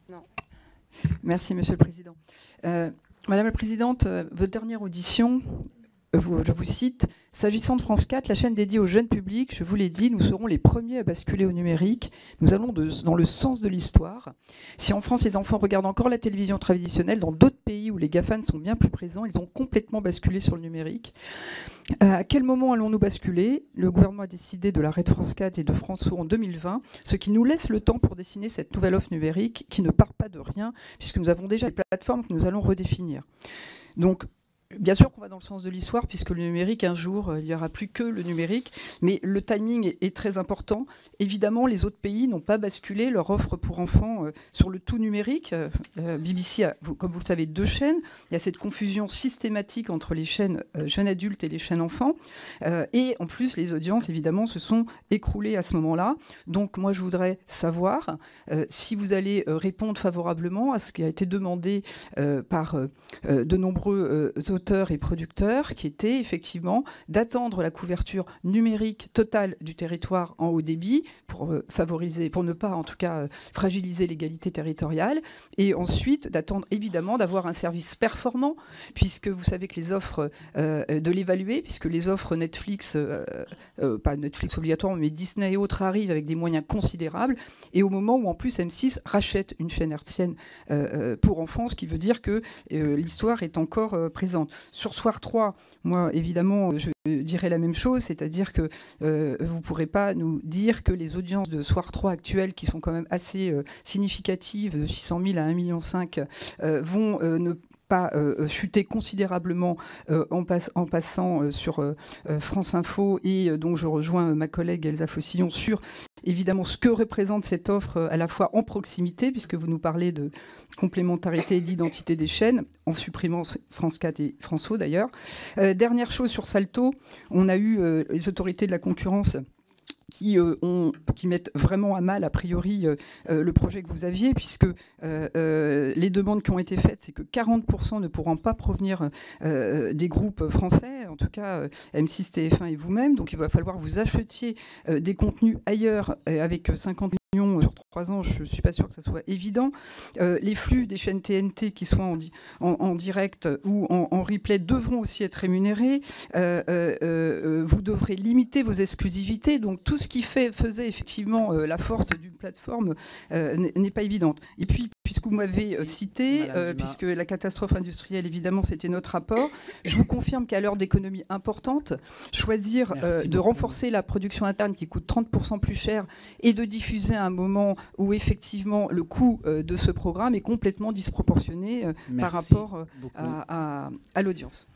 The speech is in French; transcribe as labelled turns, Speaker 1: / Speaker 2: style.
Speaker 1: Non.
Speaker 2: Merci, Monsieur le Président. Madame la Présidente, votre dernière audition, je vous cite, « S'agissant de France 4, la chaîne dédiée au jeune public, je vous l'ai dit, nous serons les premiers à basculer au numérique. Nous allons dans le sens de l'histoire. Si en France, les enfants regardent encore la télévision traditionnelle, dans d'autres pays où les GAFAN sont bien plus présents, ils ont complètement basculé sur le numérique. À quel moment allons-nous basculer ? Le gouvernement a décidé de l'arrêt de France 4 et de France O en 2020, ce qui nous laisse le temps pour dessiner cette nouvelle offre numérique qui ne part pas de rien, puisque nous avons déjà des plateformes que nous allons redéfinir. » Donc, bien sûr qu'on va dans le sens de l'histoire, puisque le numérique, un jour, il n'y aura plus que le numérique, mais le timing est très important. Évidemment, les autres pays n'ont pas basculé leur offre pour enfants sur le tout numérique. BBC a, comme vous le savez, 2 chaînes. Il y a cette confusion systématique entre les chaînes jeunes adultes et les chaînes enfants. Et en plus, les audiences, évidemment, se sont écroulées à ce moment-là. Donc, moi, je voudrais savoir si vous allez répondre favorablement à ce qui a été demandé par de nombreux auteurs et producteurs, qui était effectivement d'attendre la couverture numérique totale du territoire en haut débit pour favoriser, pour ne pas en tout cas fragiliser l'égalité territoriale, et ensuite d'attendre évidemment d'avoir un service performant, puisque vous savez que les offres, de l'évaluer, puisque les offres Netflix, pas Netflix obligatoirement, mais Disney et autres arrivent avec des moyens considérables, et au moment où en plus M6 rachète une chaîne hertzienne pour enfants, ce qui veut dire que l'histoire est encore présente. Sur Soir 3, moi, évidemment, je dirais la même chose, c'est-à-dire que vous ne pourrez pas nous dire que les audiences de Soir 3 actuelles, qui sont quand même assez significatives, de 600 000 à 1,5 million, vont ne pas chuter considérablement en passant sur France Info, et donc je rejoins ma collègue Elsa Fossillon sur évidemment ce que représente cette offre à la fois en proximité, puisque vous nous parlez de complémentarité et d'identité des chaînes, en supprimant France 4 et France O d'ailleurs. Dernière chose sur Salto, on a eu les autorités de la concurrence qui mettent vraiment à mal, a priori, le projet que vous aviez, puisque les demandes qui ont été faites, c'est que 40% ne pourront pas provenir des groupes français, en tout cas M6, TF1 et vous-même. Donc il va falloir que vous achetiez des contenus ailleurs avec 50 millions sur 3 ans, je ne suis pas sûre que ça soit évident. Les flux des chaînes TNT qui soient en direct ou en replay devront aussi être rémunérés. Vous devrez limiter vos exclusivités. Donc tout ce qui faisait effectivement la force d'une plateforme n'est pas évidente. Et puis, puisque vous m'avez cité, puisque la catastrophe industrielle, évidemment, c'était notre rapport, je vous confirme qu'à l'heure d'économies importantes, choisir de renforcer la production interne qui coûte 30% plus cher et de diffuser à un moment où effectivement le coût de ce programme est complètement disproportionné par rapport à l'audience.